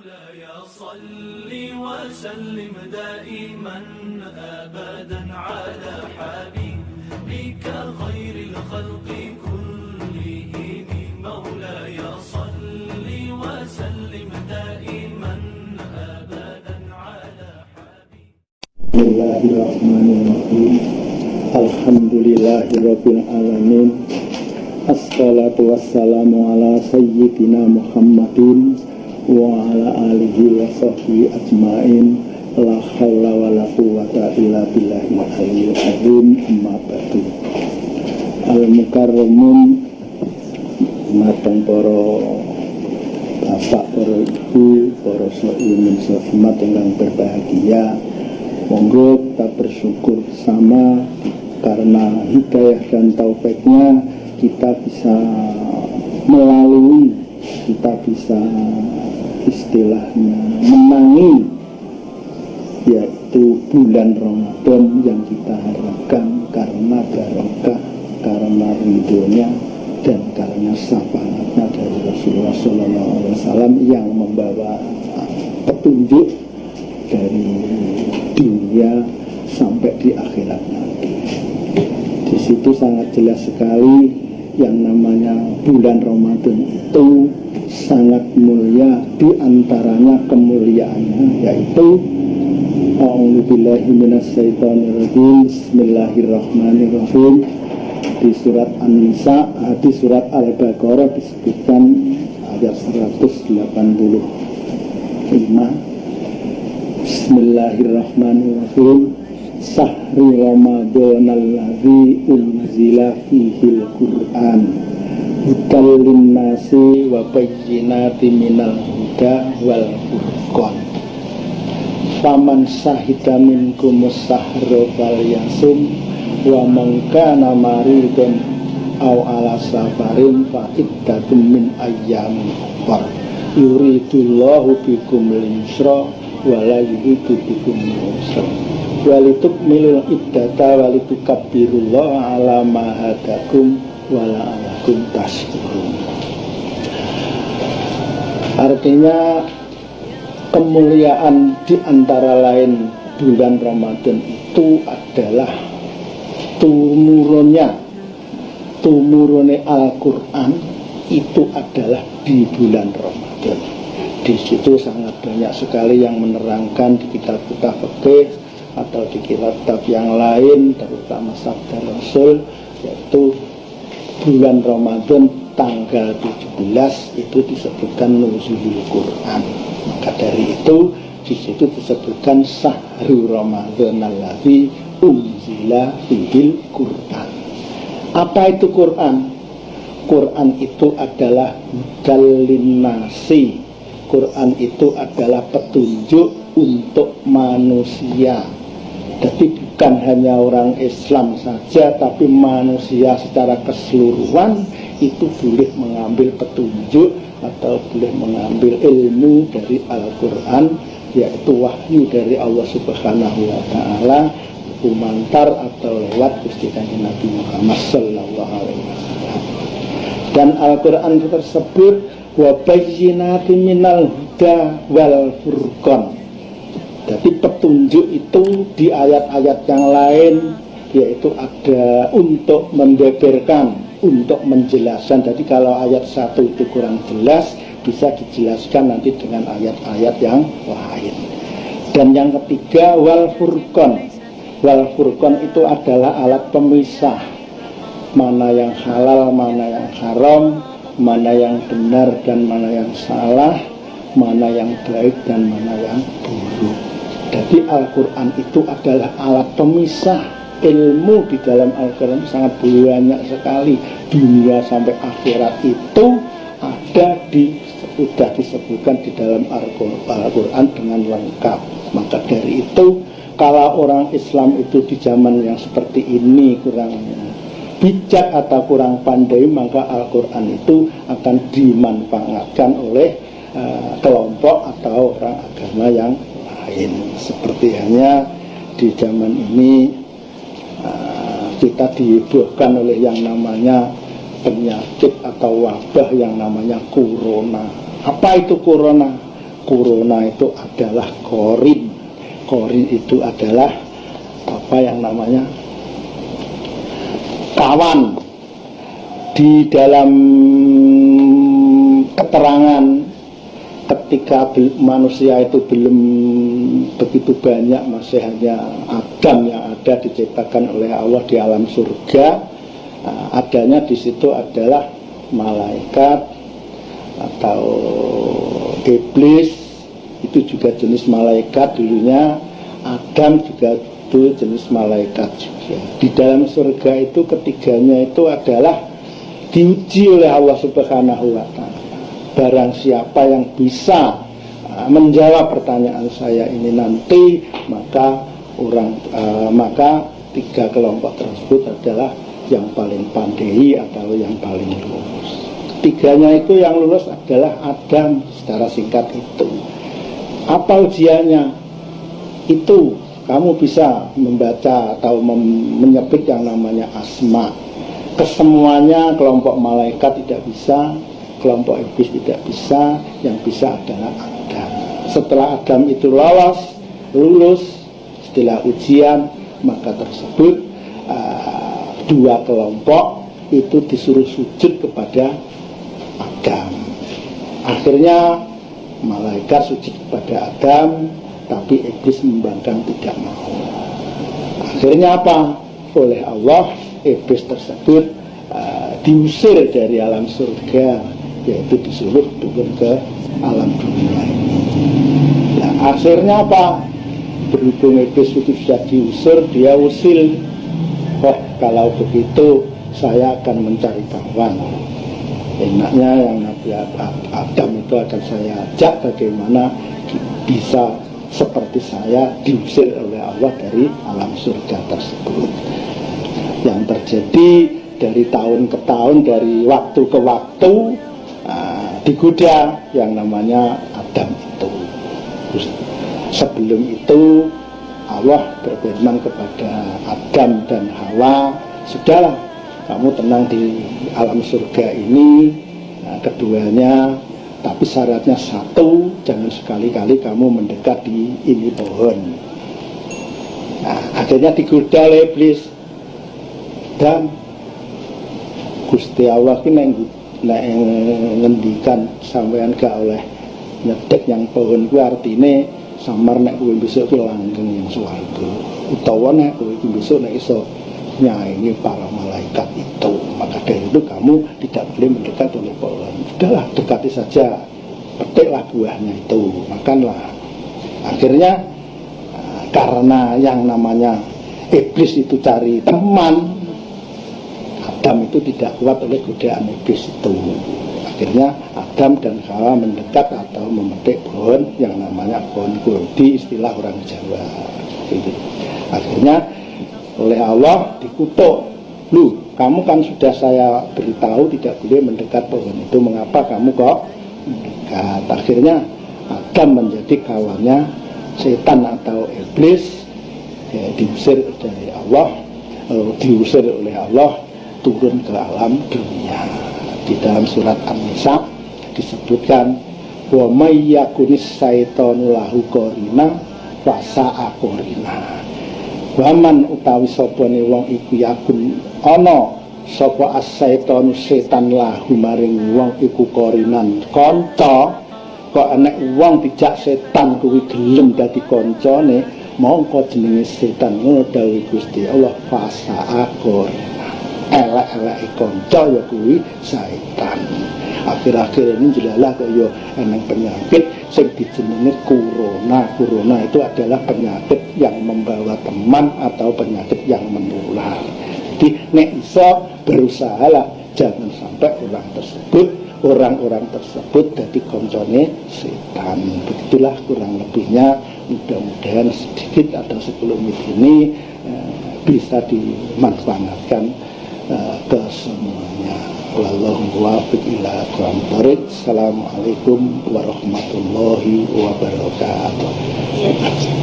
مولاي صل وسلم دائما أبدا على حبيبك خير الخلق كلهم مولاي صل وسلم دائما أبدا على حبيبك. بسم الله الرحمن الرحيم. الحمد لله رب العالمين. Assalatu wassalamu ala sayyidina Muhammadin wa ala alihi wa sahbihi ajma'in. La hawla wa la quwwata illa billahil aliyyil azim. Amma ba'du. Al-mukarramun, matang para bapak, para ibu, para sa'imin sa'imat yang berbahagia, monggo kita bersyukur bersama karena hidayah dan taufiknya kita bisa melalui, kita bisa istilahnya menangi, yaitu bulan Ramadan yang kita harapkan karena barokah, karena ridhonya dan karena syafaatnya dari Rasulullah SAW yang membawa petunjuk dari dunia sampai di akhirat nanti. Di situ sangat jelas sekali yang namanya bulan Ramadan itu sangat mulia. Di antaranya kemuliaannya yaitu A'udzubillahi minasyaitonirrajim. Bismillahirrahmanirrahim. Di surat An-Nisa, di surat Al-Baqarah disebutkan ayat 185. Bismillahirrahmanirrahim. Sahri Ramadan alladzi unzila fihil Qur'an hudal linnasi wa bayyinatin minal huda wal furqan. Faman syahida minkumus sahra falyasum wa man kana maridun aw ala safarin fa iddatun min ayyamin ukhra. Yuridullahu bikumul yusra wa la yuridu bikumul usra. Walitukmilul iddata walitukabbirullaha ala ma hadakum wa la'allakum tashkurun. Artinya kemuliaan di antara lain bulan Ramadan itu adalah tumurunnya Al-Quran itu adalah di bulan Ramadan. Di situ sangat banyak sekali yang menerangkan di kitab-kitab fikih atau di kitab yang lain, terutama sabda Rasul, yaitu bulan Ramadan tanggal 17 itu disebutkan nuzulul Quran. Maka dari itu di situ disebutkan sahru Ramadan alladzi unzila fihil Quran. Apa itu Quran? Quran itu adalah hudal linnasi. Quran itu adalah petunjuk untuk manusia. Jadi bukan hanya orang Islam saja, tapi manusia secara keseluruhan itu boleh mengambil petunjuk atau boleh mengambil ilmu dari Al-Quran, yaitu wahyu dari Allah Subhanahu wa Ta'ala, kumantar atau lewat Gusti Kanjeng Nabi Muhammad sallallahu alaihi wasallam. Dan Al-Quran tersebut wa bayyinatin minal huda wal furqan. Jadi petunjuk itu di ayat-ayat yang lain yaitu ada untuk membeberkan, untuk menjelaskan. Jadi kalau ayat 1 itu kurang jelas, bisa dijelaskan nanti dengan ayat-ayat yang lain. Dan yang ketiga wal furqan. Wal furqan itu adalah alat pemisah mana yang halal, mana yang haram, mana yang benar dan mana yang salah, mana yang baik dan mana yang buruk. Jadi Al-Quran itu adalah alat pemisah. Ilmu di dalam Al-Quran sangat banyak sekali. Dunia sampai akhirat itu sudah disebutkan di dalam Al-Quran dengan lengkap. Maka dari itu kalau orang Islam itu di zaman yang seperti ini kurang bijak atau kurang pandai, maka Al-Quran itu akan dimanfaatkan oleh kelompok atau orang agama yang lain. Seperti hanya di zaman ini kita dihebohkan oleh yang namanya penyakit atau wabah yang namanya corona. Apa itu corona? corona itu adalah korin. Korin itu adalah apa yang namanya kawan. Di dalam keterangan ketika manusia itu belum begitu banyak, masih hanya Adam yang ada diciptakan oleh Allah di alam surga. Adanya di situ adalah malaikat atau iblis, itu juga jenis malaikat dulunya. Adam juga itu jenis malaikat juga. Di dalam surga itu ketiganya itu adalah diuji oleh Allah Subhanahu wa Ta'ala. Barang siapa yang bisa menjawab pertanyaan saya ini nanti, maka maka tiga kelompok tersebut adalah yang paling pandai atau yang paling lulus. Ketiganya itu yang lulus adalah Adam. Secara singkat itu apa ujiannya? Itu kamu bisa membaca atau menyebut yang namanya asma. Kesemuanya kelompok malaikat tidak bisa, kelompok iblis tidak bisa, yang bisa adalah Adam. Setelah Adam itu lulus setelah ujian, maka tersebut dua kelompok itu disuruh sujud kepada Adam. Akhirnya malaikat sujud kepada Adam, tapi iblis membangkang tidak mau. Akhirnya apa? Oleh Allah, iblis tersebut diusir dari alam surga, yaitu disuruh turun ke alam dunia ini. Nah, akhirnya apa? Berhubung iblis itu sudah diusir, dia usil. Oh, kalau begitu saya akan mencari kawan. Enaknya yang Nabi Adam itu akan saya ajak bagaimana bisa seperti saya diusir oleh Allah dari alam surga tersebut. Yang terjadi dari tahun ke tahun, dari waktu ke waktu, digoda yang namanya Adam itu. Terus, sebelum itu Allah berfirman kepada Adam dan Hawa, sudahlah kamu tenang di alam surga ini, keduanya, tapi syaratnya satu, jangan sekali-kali kamu mendekat di ini pohon. Nah, akhirnya digoda oleh iblis. Dan Gusti Allah ini ngendikan sampean gak oleh nyedek yang pohon ku, artine samar nek kowe besok ki langgeng yang swarga, utawa nek kowe besok nek iso nyaingi para malaikat itu, maka dari itu kamu tidak boleh mendekat oleh pohon. Sudahlah, dekati saja, petiklah buahnya itu, makanlah. Akhirnya karena yang namanya iblis itu cari teman, Adam itu tidak kuat oleh godaan iblis itu. Akhirnya Adam dan Hawa mendekat atau memetik pohon yang namanya pohon kurdi, istilah orang Jawa. Gitu. Akhirnya oleh Allah dikutuk, lu kamu kan sudah saya beritahu tidak boleh mendekat pohon itu, mengapa kamu kok mendekat? Akhirnya Adam menjadi kawannya setan atau iblis, ya, diusir dari Allah, diusir oleh Allah, turun ke alam dunia. Di dalam surat An-Nisa disebutkan, wa may yakunis syaitanu lahu qarina fa sa'a qarina. Waman utawi sapane wong iku yakun ana sapa as-syaitanu setan lahu maring wong iku qarinan kanca. Kok enek wong dijak setan kuwi gelem dadi kancane, mongko jenenge setan ngono dawuh Gusti Allah, fa sa'a qarina. Elek-elek kanca ya kuwi setan. Akhir-akhir ini jelalah kok ya eneng penyakit sing dijenenge corona. Corona itu adalah penyakit yang membawa teman atau penyakit yang menular. Jadi nek iso berusahalah jangan sampai orang-orang tersebut jadi koncone setan. Begitulah kurang lebihnya. Mudah-mudahan sedikit atau sekelumit ini bisa dimanfaatkan ke semuanya. Wallahu muwaffiq ila aqwamit thoriq. Assalamualaikum warahmatullahi wabarakatuh.